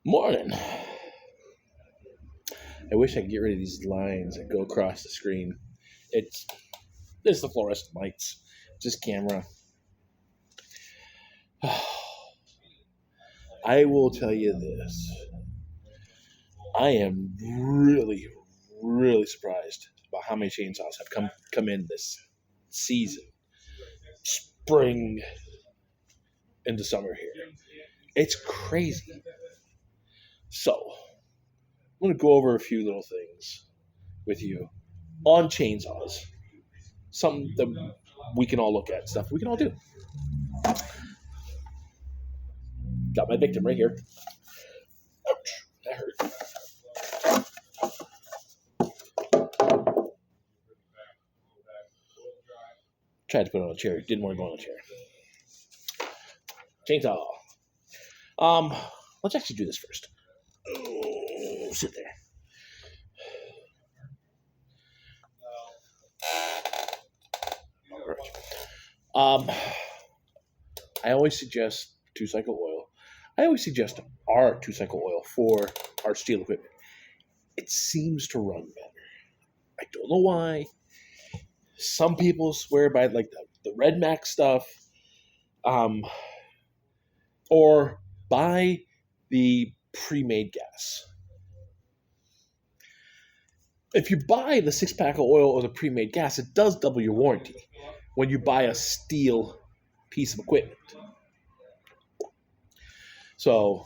Morning. I wish I could get rid of these lines that go across the screen. It's the fluorescent lights, just camera. I will tell you this. I am really, really surprised about how many chainsaws have come in this season. Spring into summer here. It's crazy. So, I'm going to go over a few little things with you on chainsaws. Something that we can all look at, stuff we can all do. Got my victim right here. Ouch, that hurt. Tried to put it on a chair. Didn't want to go on a chair. Chainsaw. Let's actually do this first. Oh, sit there. All right. I always suggest two-cycle oil. I always suggest our two-cycle oil for our steel equipment. It seems to run better. I don't know why. Some people swear by like the Red Max stuff, or buy the pre-made gas. If you buy the 6-pack of oil or the pre-made gas, it does double your warranty when you buy a steel piece of equipment. So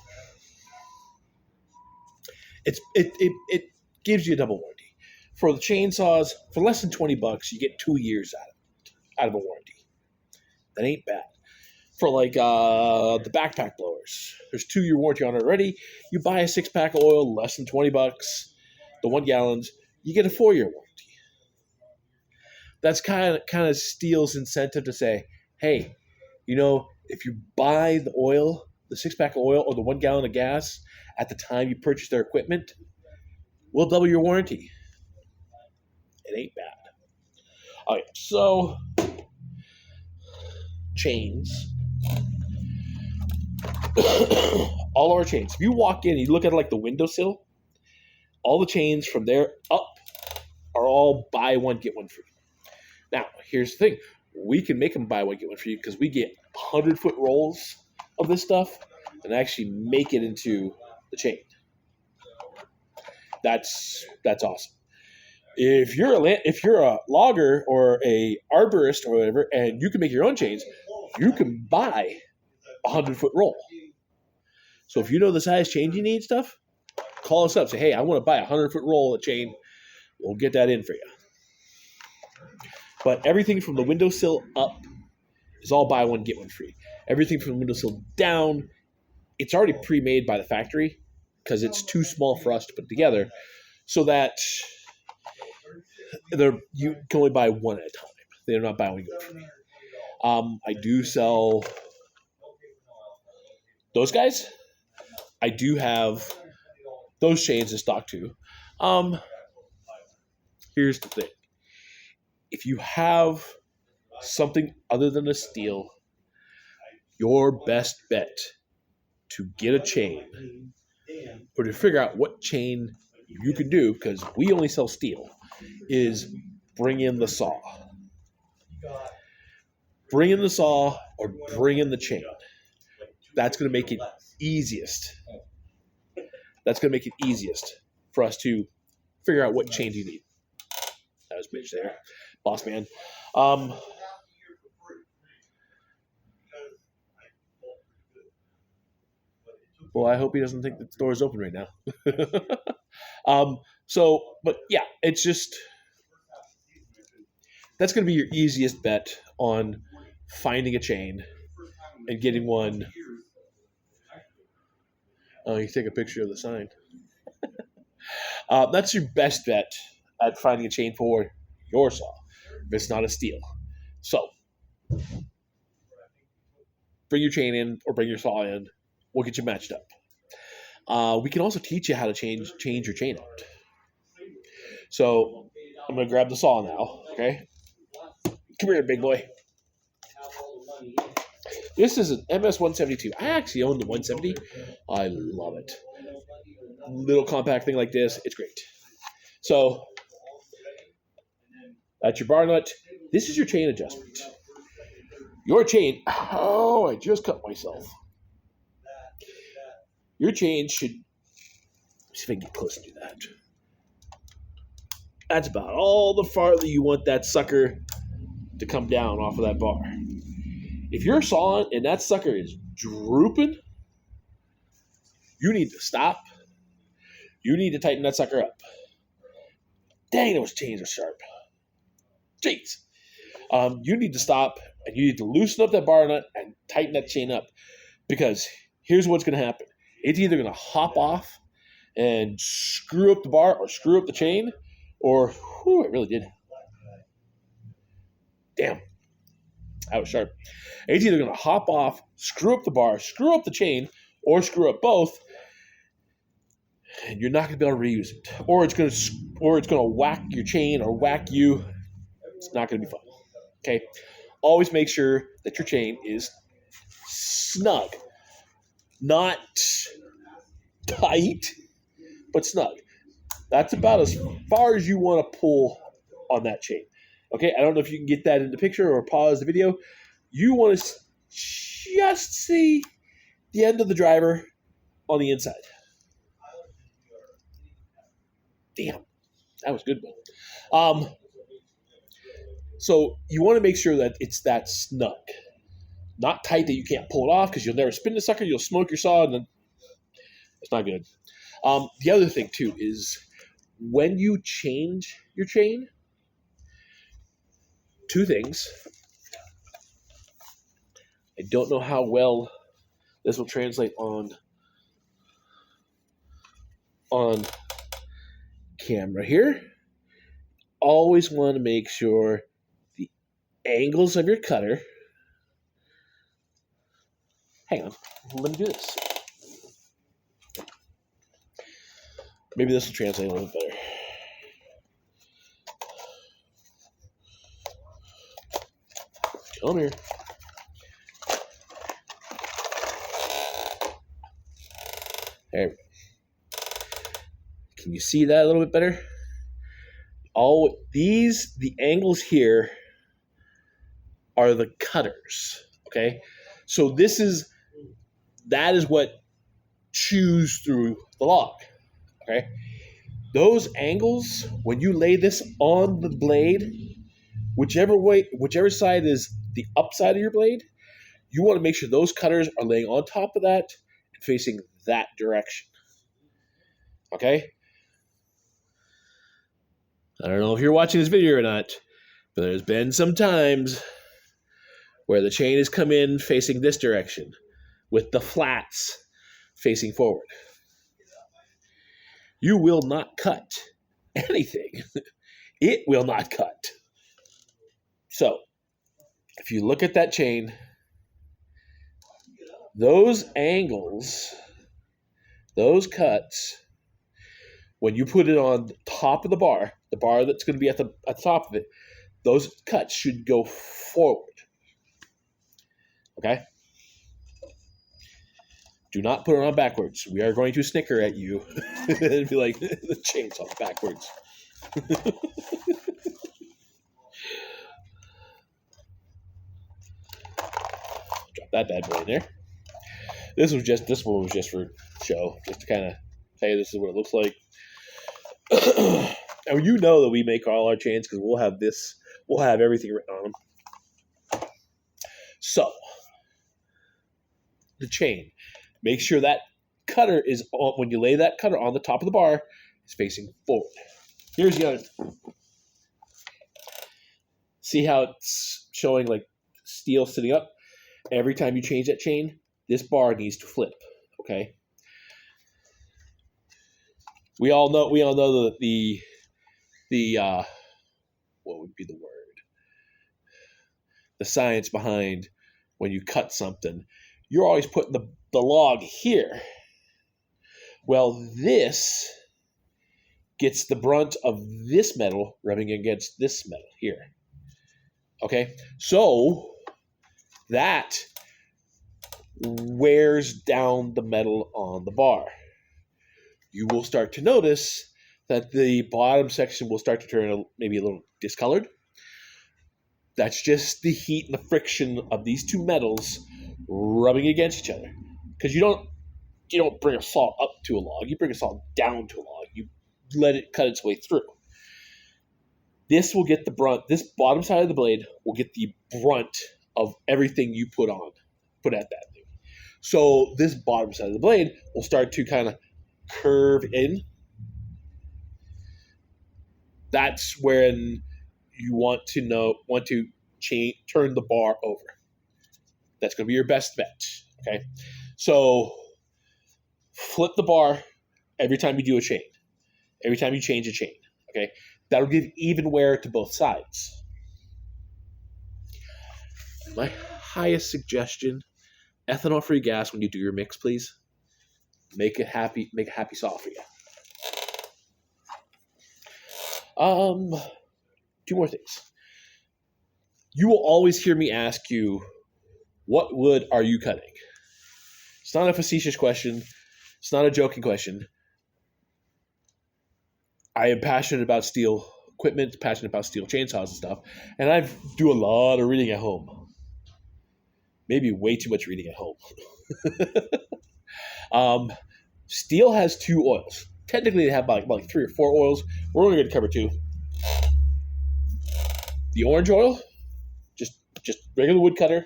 it gives you a double warranty. For the chainsaws, for less than $20, you get 2 years out of a warranty. That ain't bad. For like the backpack blowers, there's 2-year warranty on it already. You buy a 6-pack of oil, less than $20, the 1 gallons, you get a 4-year warranty. That's kind of Steel's incentive to say, hey, if you buy the oil, the 6-pack of oil or the 1 gallon of gas at the time you purchase their equipment, we'll double your warranty. It ain't bad. All right, so chains. All our chains. If you walk in and you look at like the windowsill, all the chains from there up are all buy one, get one free. Now, here's the thing. We can make them buy one, get one free because we get 100-foot rolls of this stuff and actually make it into the chain. That's awesome. If you're a logger or a arborist or whatever, and you can make your own chains, you can buy a 100-foot roll. So if you know the size chain you need stuff, call us up. Say, hey, I want to buy a 100-foot roll of chain. We'll get that in for you. But everything from the windowsill up is all buy one, get one free. Everything from the windowsill down, it's already pre-made by the factory because it's too small for us to put together, so that you can only buy one at a time. They're not buy one, get one free. I do sell those guys. I do have those chains in stock too. Here's the thing. If you have something other than a steel, your best bet to get a chain or to figure out what chain you can do, because we only sell steel, is bring in the saw. Bring in the saw or bring in the chain. That's going to make it easiest. That's going to make it easiest for us to figure out what chain you need. That was Mitch there. Boss man. Well, I hope he doesn't think the store is open right now. But yeah, it's just, that's going to be your easiest bet on finding a chain and getting one. Oh, you take a picture of the sign. That's your best bet at finding a chain for your saw, if it's not a steel. So, bring your chain in or bring your saw in. We'll get you matched up. We can also teach you how to change your chain out. So, I'm going to grab the saw now, okay? Come here, big boy. This is an MS-172. I actually own the 170. I love it. little compact thing like this, it's great. So that's your bar nut. This is your chain adjustment. Your chain, oh, I just cut myself. Your chain should, see if I can get close and do that. That's about all the farther you want that sucker to come down off of that bar. If you're sawing and that sucker is drooping, you need to stop. You need to tighten that sucker up. Dang, those chains are sharp. Jeez. You need to stop and you need to loosen up that bar nut and tighten that chain up, because here's what's going to happen. It's either going to hop off and screw up the bar or screw up the chain, or, whew, it really did. Damn. That was sharp. It's either going to hop off, screw up the bar, screw up the chain, or screw up both, and you're not going to be able to reuse it. Or it's going to whack your chain or whack you. It's not going to be fun. Okay? Always make sure that your chain is snug. Not tight, but snug. That's about as far as you want to pull on that chain. Okay? I don't know if you can get that in the picture or pause the video. You want to just see the end of the driver on the inside. Damn. That was good one. So you want to make sure that it's that snug. Not tight that you can't pull it off, because you'll never spin the sucker. You'll smoke your saw, and then it's not good. The other thing, too, is when you change your chain, two things. I don't know how well this will translate on camera here. Always want to make sure the angles of your cutter. Hang on, let me do this. Maybe this will translate a little bit better. Come here. There. Can you see that a little bit better? The angles here are the cutters, okay? So that is what chews through the log, okay? Those angles, when you lay this on the blade, whichever side is the upside of your blade, you want to make sure those cutters are laying on top of that and facing that direction, okay? I don't know if you're watching this video or not, but there's been some times where the chain has come in facing this direction with the flats facing forward. You will not cut anything. It will not cut. So, if you look at that chain, those angles, those cuts, when you put it on the top of the bar that's going to be at the top of it, those cuts should go forward. Okay? Do not put it on backwards. We are going to snicker at you and be like, the chainsaw backwards. Drop that bad boy in there. This one was just for show, just to kind of tell you this is what it looks like. And you know that we make all our chains because we'll have everything written on them. So, the chain. Make sure that cutter is on, when you lay that cutter on the top of the bar, it's facing forward. Here's the other. See how it's showing like steel sitting up? Every time you change that chain, this bar needs to flip. Okay. We all know that the what would be the word? The science behind when you cut something. You're always putting the log here. Well, this gets the brunt of this metal rubbing against this metal here. Okay? So that wears down the metal on the bar. you will start to notice that the bottom section will start to turn maybe a little discolored. That's just the heat and the friction of these two metals rubbing against each other. Because you don't bring a saw up to a log, you bring a saw down to a log. You let it cut its way through. This will get the brunt, this bottom side of the blade will get the brunt of everything you put at that thing. So this bottom side of the blade will start to kind of curve in. That's when you want to turn the bar over. That's going to be your best bet. Okay, so flip the bar every time you do a chain. Every time you change a chain. Okay, that'll give even wear to both sides. My highest suggestion: ethanol-free gas when you do your mix, please. Make a happy saw for you. Two more things. You will always hear me ask you, what wood are you cutting? It's not a facetious question. It's not a joking question. I am passionate about steel equipment, passionate about steel chainsaws and stuff, and I do a lot of reading at home. Maybe way too much reading at home. Steel has two oils. Technically, they have like 3 or 4 oils. We're only going to cover 2. The orange oil, just regular woodcutter.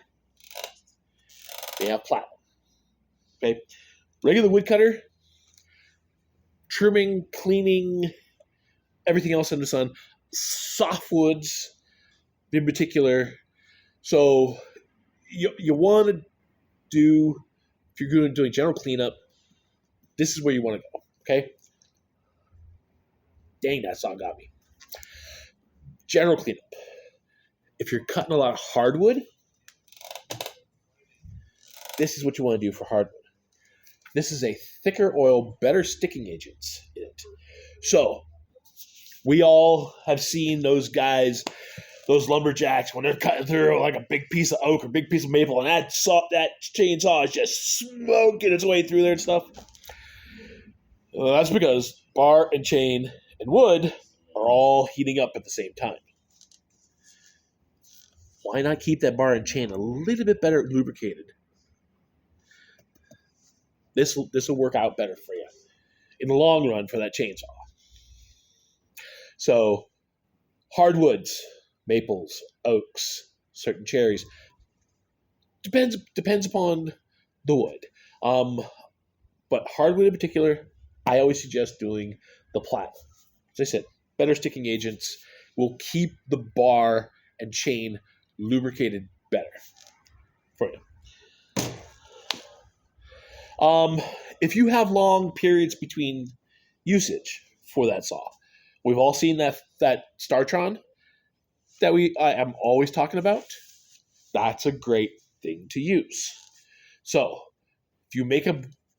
They have platinum. Okay, regular woodcutter, trimming, cleaning, everything else in the sun. Softwoods, in particular. So you want to do, if you're going to do a general cleanup, this is where you want to go. Okay. Dang, that saw got me. General cleanup. If you're cutting a lot of hardwood, this is what you want to do for hardwood. This is a thicker oil, better sticking agents in it. So, we all have seen those guys, those lumberjacks, when they're cutting through like a big piece of oak or big piece of maple, and that chainsaw is just smoking its way through there and stuff. Well, that's because bar and chain and wood are all heating up at the same time. Why not keep that bar and chain a little bit better lubricated? This will work out better for you in the long run for that chainsaw. So, hardwoods, maples, oaks, certain cherries, depends upon the wood. But hardwood in particular, I always suggest doing the platinum. As I said, better sticking agents will keep the bar and chain lubricated better for you. If you have long periods between usage for that saw, we've all seen that Startron that I am always talking about. That's a great thing to use. So if you make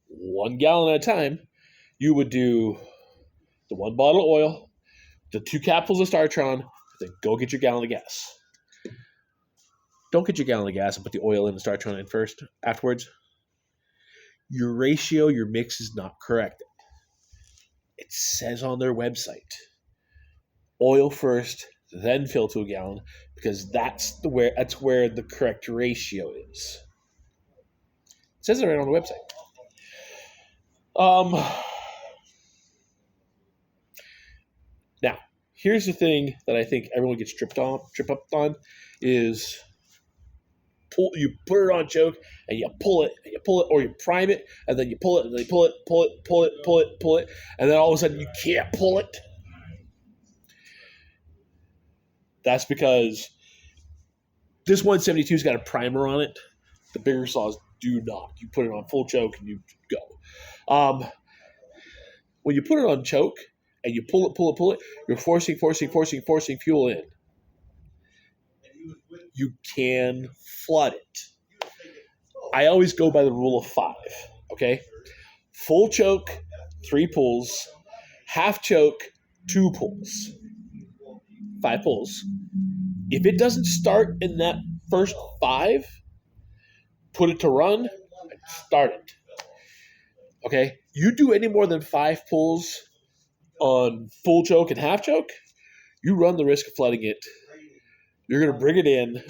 1 gallon at a time, you would do the 1 bottle of oil, the 2 capsules of Startron, then go get your gallon of gas. Don't get your gallon of gas and put the oil in the Startron in first, afterwards. Your ratio, your mix is not correct. It says on their website, oil first, then fill to a gallon, because that's where the correct ratio is. It says it right on the website. Now, here's the thing that I think everyone gets tripped up on is you put it on choke and you pull it, or you prime it, and then you pull it, and then you pull it, and then all of a sudden you can't pull it. That's because this 172's got a primer on it. The bigger saws do not. You put it on full choke and you go. When you put it on choke and you pull it, you're forcing fuel in. You can flood it. I always go by the rule of 5, okay? Full choke, 3 pulls. Half choke, 2 pulls. 5 pulls. If it doesn't start in that first 5, put it to run and start it. Okay? You do any more than 5 pulls on full choke and half choke, you run the risk of flooding it. You're going to bring it in.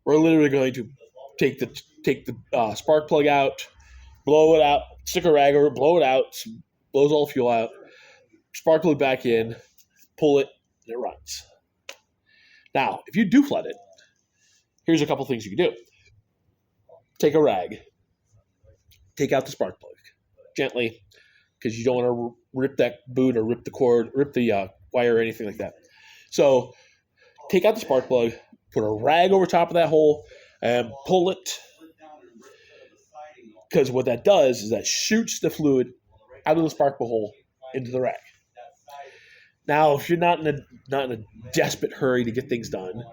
We're literally going to take the spark plug out, blow it out, stick a rag over it, blow it out, blows all the fuel out, spark plug back in, pull it, and it runs. Now, if you do flood it, here's a couple things you can do. Take a rag, take out the spark plug gently, because you don't want to rip that boot or rip the cord, rip the wire or anything like that. So take out the spark plug, put a rag over top of that hole, and pull it. Because what that does is that shoots the fluid out of the spark plug hole into the rag. Now, if you're not in a desperate hurry to get things done,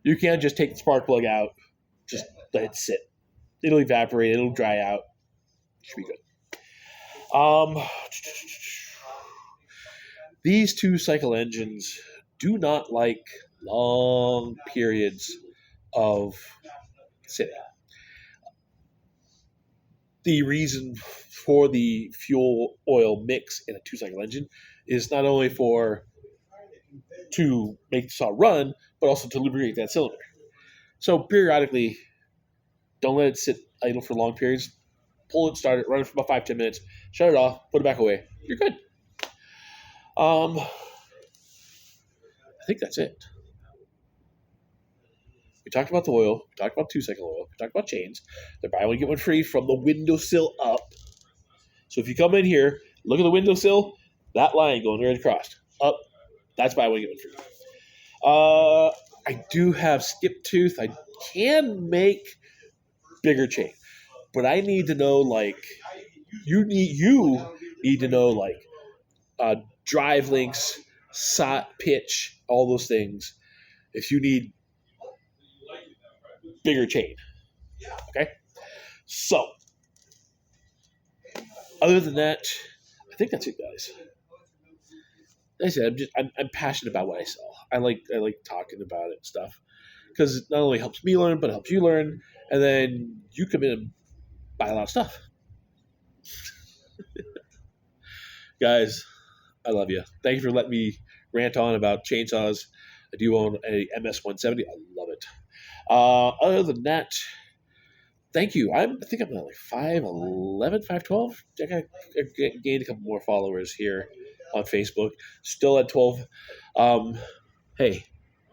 you can't just take the spark plug out, just let it sit. It'll evaporate, it'll dry out. Should be good. These 2-cycle engines do not like long periods of sitting. The reason for the fuel oil mix in a 2-cycle engine is not only to make the saw run, but also to lubricate that cylinder. So periodically, don't let it sit idle for long periods. Pull it, start it, run it for about 5-10 minutes, shut it off, put it back away. You're good. I think that's it. We talked about the oil. We talked about 2-cycle oil. We talked about chains. They're buy one, get one free from the windowsill up. So if you come in here, look at the windowsill, that line going right across. Up, that's buy one, get one free. I do have skip tooth. I can make bigger chain. But I need to know, you need to know, drive links, pitch, all those things. If you need bigger chain. Okay? So, other than that, I think that's it, guys. Like I said, I'm passionate about what I sell. I like talking about it and stuff. Because it not only helps me learn, but it helps you learn. And then you come in and buy a lot of stuff. Guys, I love you. Thank you for letting me rant on about chainsaws. I do own a MS-170. I love it. Other than that, thank you. I think I'm at 5'11", 5'12". I gained a couple more followers here on Facebook. Still at 12. Hey,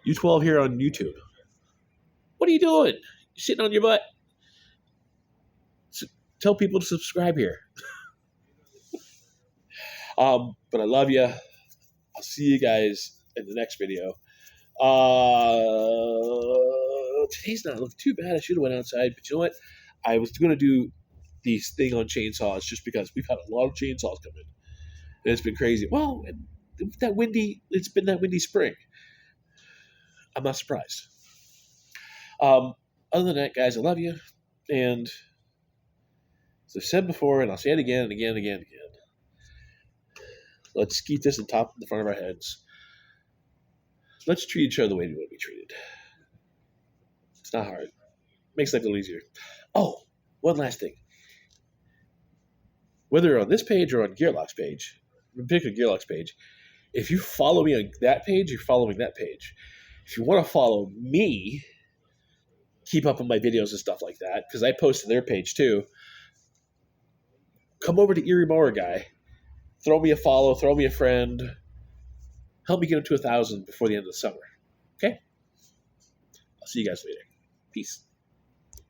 you 12 here on YouTube. What are you doing? You're sitting on your butt. Tell people to subscribe here. But I love you. I'll see you guys in the next video. Today's not looking too bad. I should have went outside, but you know what? I was going to do this thing on chainsaws just because we've had a lot of chainsaws come in. And it's been crazy. Well, it's been that windy spring. I'm not surprised. Other than that, guys, I love you. And as I've said before, and I'll say it again and again and again and again, let's keep this in the front of our heads. Let's treat each other the way we want to be treated. It's not hard. It makes life a little easier. Oh, one last thing. Whether on this page or on GERLACHS page, in particular GERLACHS page, if you follow me on that page, you're following that page. If you want to follow me, keep up on my videos and stuff like that, because I post to their page too, come over to ERIE MOWER Guy. Throw me a follow, throw me a friend. Help me get up to 1,000 before the end of the summer. Okay? I'll see you guys later. Peace.